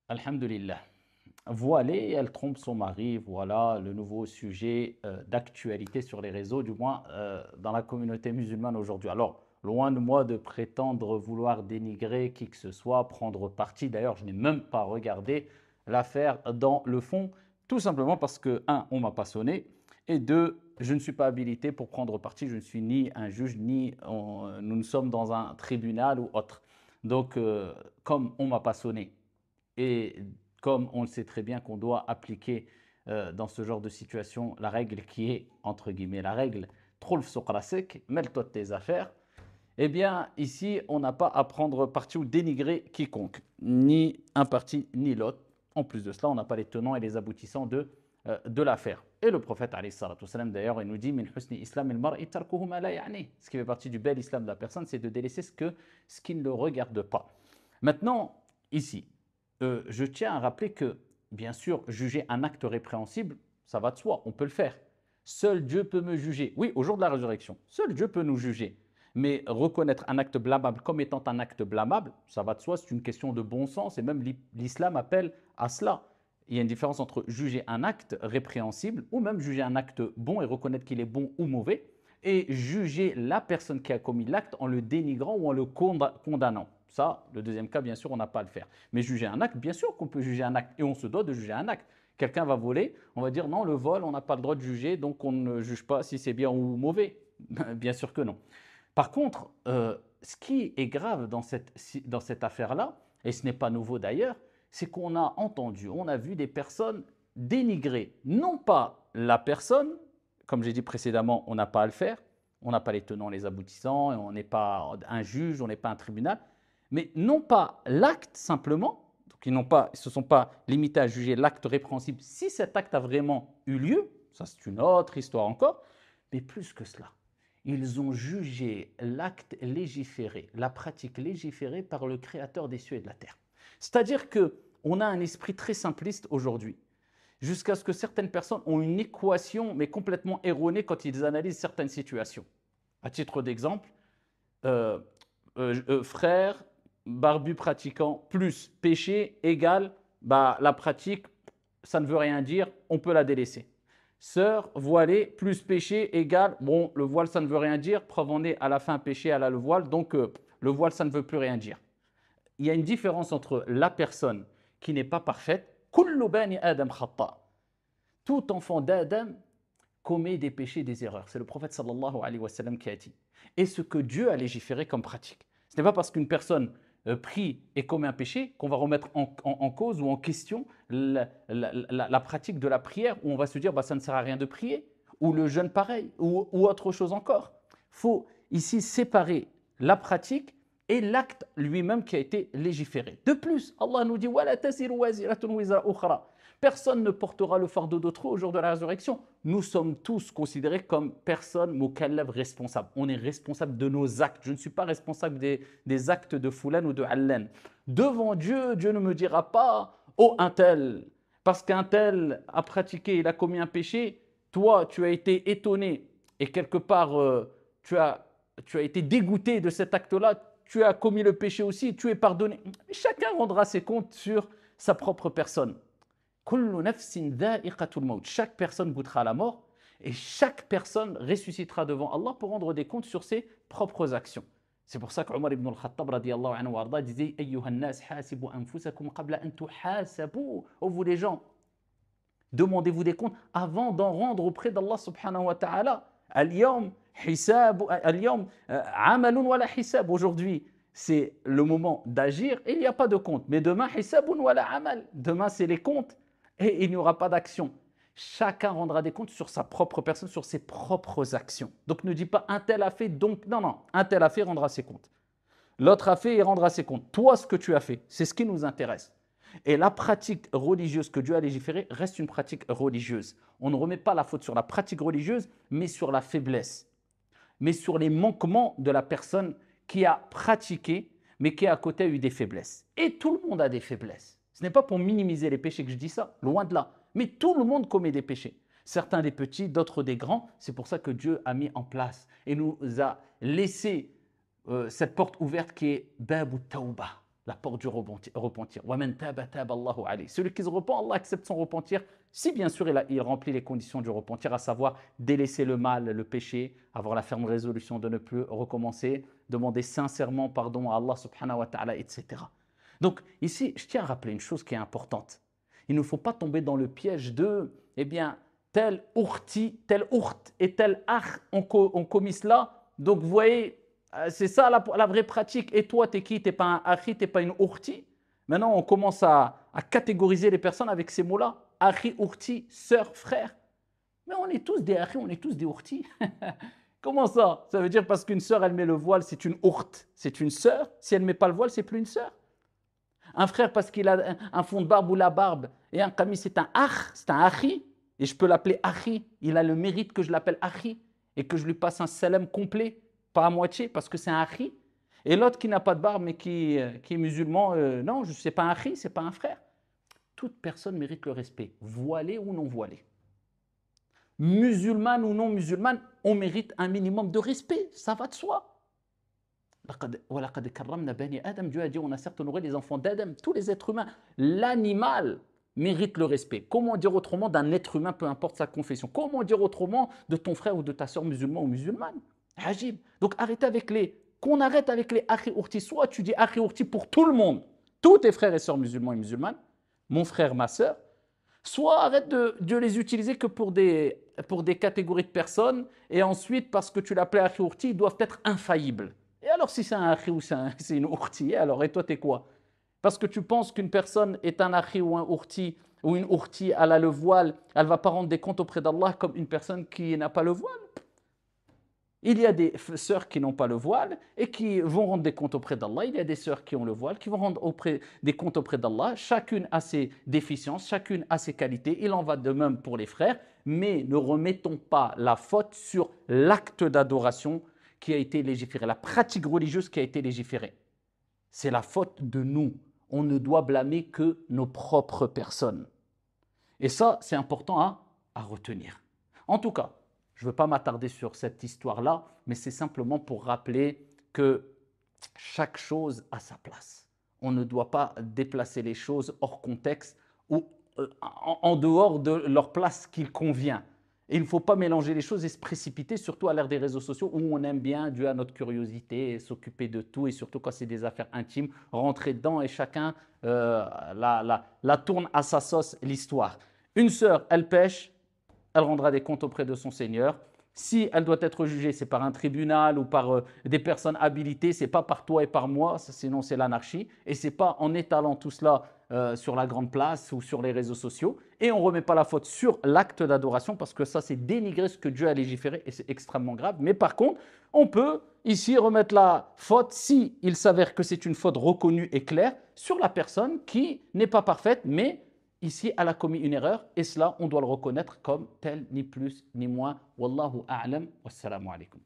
Alhamdulillah. Voilée, elle trompe son mari. Voilà le nouveau sujet d'actualité sur les réseaux, du moins dans la communauté musulmane aujourd'hui. Alors, loin de moi de prétendre vouloir dénigrer qui que ce soit, prendre parti. D'ailleurs, je n'ai même pas regardé l'affaire dans le fond, tout simplement parce que, un, on m'a pas sonné, et deux, je ne suis pas habilité pour prendre parti. Je ne suis ni un juge, nous ne sommes dans un tribunal ou autre. Donc, comme on m'a pas sonné, et comme on le sait très bien qu'on doit appliquer dans ce genre de situation la règle qui est, entre guillemets, la règle Troulf Sokrasek, mêle-toi de tes affaires, eh bien, ici, on n'a pas à prendre parti ou dénigrer quiconque, ni un parti ni l'autre. En plus de cela, on n'a pas les tenants et les aboutissants de l'affaire. Et le prophète, alayhi salatu wassalam, d'ailleurs, il nous dit Min husni islam il mar'i tarkuhu ma la ya'ni. Ce qui fait partie du bel islam de la personne, c'est de délaisser ce qui ne le regarde pas. Maintenant, ici, je tiens à rappeler que, bien sûr, juger un acte répréhensible, ça va de soi, on peut le faire. Seul Dieu peut me juger. Oui, au jour de la résurrection, seul Dieu peut nous juger. Mais reconnaître un acte blâmable comme étant un acte blâmable, ça va de soi, c'est une question de bon sens et même l'islam appelle à cela. Il y a une différence entre juger un acte répréhensible ou même juger un acte bon et reconnaître qu'il est bon ou mauvais et juger la personne qui a commis l'acte en le dénigrant ou en le condamnant. Ça, le deuxième cas, bien sûr, on n'a pas à le faire. Mais juger un acte, bien sûr qu'on peut juger un acte et on se doit de juger un acte. Quelqu'un va voler, on va dire non, le vol, on n'a pas le droit de juger, donc on ne juge pas si c'est bien ou mauvais. Bien sûr que non. Par contre, ce qui est grave dans cette affaire-là, et ce n'est pas nouveau d'ailleurs, c'est qu'on a entendu, on a vu des personnes dénigrer, non pas la personne, comme j'ai dit précédemment, on n'a pas à le faire, on n'a pas les tenants, les aboutissants, on n'est pas un juge, on n'est pas un tribunal, mais non pas l'acte simplement, donc ils ne se sont pas limités à juger l'acte répréhensible si cet acte a vraiment eu lieu, ça c'est une autre histoire encore, mais plus que cela. Ils ont jugé l'acte légiféré, la pratique légiférée par le Créateur des cieux et de la terre. C'est-à-dire qu'on a un esprit très simpliste aujourd'hui, jusqu'à ce que certaines personnes ont une équation, mais complètement erronée quand ils analysent certaines situations. À titre d'exemple, euh, frère, barbu pratiquant plus péché égale la pratique, ça ne veut rien dire, on peut la délaisser. Sœur voilée plus péché égale, bon, le voile ça ne veut rien dire, preuve en est à la fin péché, elle a le voile, donc le voile ça ne veut plus rien dire. Il y a une différence entre la personne qui n'est pas parfaite, kullu bani adam khata. Tout enfant d'Adam commet des péchés, des erreurs. C'est le prophète sallallahu alayhi wa sallam qui a dit. Et ce que Dieu a légiféré comme pratique. Ce n'est pas parce qu'une personne prie et commet un péché qu'on va remettre en cause ou en question la pratique de la prière, où on va se dire ça ne sert à rien de prier, ou le jeûne pareil, ou autre chose encore. Il faut ici séparer la pratique et l'acte lui-même qui a été légiféré. De plus, Allah nous dit personne ne portera le fardeau d'autrui au jour de la résurrection. Nous sommes tous considérés comme personnes mukallaf responsables. On est responsable de nos actes. Je ne suis pas responsable des actes de Foulan ou de Allen. Devant Dieu, Dieu ne me dira pas « Oh, un tel, parce qu'un tel a pratiqué, il a commis un péché, toi, tu as été étonné et quelque part, tu as été dégoûté de cet acte-là, tu as commis le péché aussi, tu es pardonné. » Chacun rendra ses comptes sur sa propre personne. Chaque personne goûtera à la mort et chaque personne ressuscitera devant Allah pour rendre des comptes sur ses propres actions. C'est pour ça qu'Omar ibn al-Khattab radiyallahu anhu warda disait Ayyuhan nas hasibu anfusakum qabla an tuhasabu. Oh vous les gens, demandez-vous des comptes avant d'en rendre auprès d'Allah subhanahu wa ta'ala. Al-yawm hisab, al-yawm amalun wala hisab. Aujourd'hui, c'est le moment d'agir et il n'y a pas de compte. Mais demain, hisabun wala amal. Demain, c'est les comptes et il n'y aura pas d'action. Chacun rendra des comptes sur sa propre personne, sur ses propres actions. Donc ne dis pas un tel a fait, donc non, non, un tel a fait, rendra ses comptes. L'autre a fait et rendra ses comptes. Toi, ce que tu as fait, c'est ce qui nous intéresse. Et la pratique religieuse que Dieu a légiférée reste une pratique religieuse. On ne remet pas la faute sur la pratique religieuse, mais sur la faiblesse, mais sur les manquements de la personne qui a pratiqué, mais qui à côté a eu des faiblesses. Et tout le monde a des faiblesses. Ce n'est pas pour minimiser les péchés que je dis ça, loin de là. Mais tout le monde commet des péchés. Certains des petits, d'autres des grands. C'est pour ça que Dieu a mis en place et nous a laissé cette porte ouverte qui est Babu Tawbah. la porte du repentir. وَمَنْ تَابَ تَابَ اللَّهُ عَلَيْهِ. Celui qui se repent, Allah accepte son repentir, si bien sûr il remplit les conditions du repentir, à savoir délaisser le mal, le péché, avoir la ferme résolution de ne plus recommencer, demander sincèrement pardon à Allah subhanahu wa ta'ala, etc. Donc ici, je tiens à rappeler une chose qui est importante. Il ne faut pas tomber dans le piège de, eh bien, tel ourti, tel ourt et tel akh ont commis cela. Donc vous voyez, c'est ça la vraie pratique. Et toi, t'es qui? T'es pas un akhi, t'es pas une ourti. Maintenant, on commence à catégoriser les personnes avec ces mots-là. Akhi, ourti, sœur, frère. Mais on est tous des akhis, on est tous des ourtis. Comment ça? Ça veut dire parce qu'une sœur, elle met le voile, c'est une ourte, c'est une sœur. Si elle ne met pas le voile, c'est plus une sœur. Un frère, parce qu'il a un fond de barbe ou la barbe, et un kami, c'est un akh, c'est un akhi, et je peux l'appeler akhi. Il a le mérite que je l'appelle akhi, et que je lui passe un salam complet, pas à moitié, parce que c'est un akhi. Et l'autre qui n'a pas de barbe, mais qui est musulman, non, ce n'est pas un akhi, ce n'est pas un frère. Toute personne mérite le respect, voilée ou non voilée. Musulmane ou non musulmane, on mérite un minimum de respect, ça va de soi. Dieu a dit on a certes honoré les enfants d'Adam, tous les êtres humains. L'animal mérite le respect. Comment dire autrement d'un être humain, peu importe sa confession? Comment dire autrement de ton frère ou de ta soeur musulman ou musulmane? Ajib. Donc qu'on arrête avec les akhi ourti. Soit tu dis akhi ourti pour tout le monde, tous tes frères et soeurs musulmans et musulmanes, mon frère, ma soeur. Soit arrête de les utiliser que pour des catégories de personnes, et ensuite, parce que tu l'appelles akhi ourti, ils doivent être infaillibles. Et alors, si c'est un akhi ou c'est une ourti, alors, et toi, t'es quoi? Parce que tu penses qu'une personne est un akhi ou un ourti, ou une ourti, elle a le voile, elle ne va pas rendre des comptes auprès d'Allah comme une personne qui n'a pas le voile. Il y a des sœurs qui n'ont pas le voile et qui vont rendre des comptes auprès d'Allah. Il y a des sœurs qui ont le voile qui vont rendre des comptes auprès d'Allah. Chacune a ses déficiences, chacune a ses qualités. Il en va de même pour les frères. Mais ne remettons pas la faute sur l'acte d'adoration qui a été légiféré, la pratique religieuse qui a été légiférée. C'est la faute de nous. On ne doit blâmer que nos propres personnes. Et ça, c'est important à retenir. En tout cas, je ne veux pas m'attarder sur cette histoire-là, mais c'est simplement pour rappeler que chaque chose a sa place. On ne doit pas déplacer les choses hors contexte ou en dehors de leur place qu'il convient. Et il ne faut pas mélanger les choses et se précipiter, surtout à l'ère des réseaux sociaux où on aime bien, dû à notre curiosité, s'occuper de tout, et surtout quand c'est des affaires intimes, rentrer dedans et chacun la tourne à sa sauce, l'histoire. Une sœur, elle pêche, elle rendra des comptes auprès de son Seigneur. Si elle doit être jugée, c'est par un tribunal ou par des personnes habilitées, ce n'est pas par toi et par moi, sinon c'est l'anarchie. Et ce n'est pas en étalant tout cela sur la grande place ou sur les réseaux sociaux. Et on ne remet pas la faute sur l'acte d'adoration parce que ça, c'est dénigrer ce que Dieu a légiféré et c'est extrêmement grave. Mais par contre, on peut ici remettre la faute, si il s'avère que c'est une faute reconnue et claire, sur la personne qui n'est pas parfaite, mais ici, elle a commis une erreur et cela, on doit le reconnaître comme tel, ni plus ni moins. Wallahu a'lam. Wassalamu alaikum.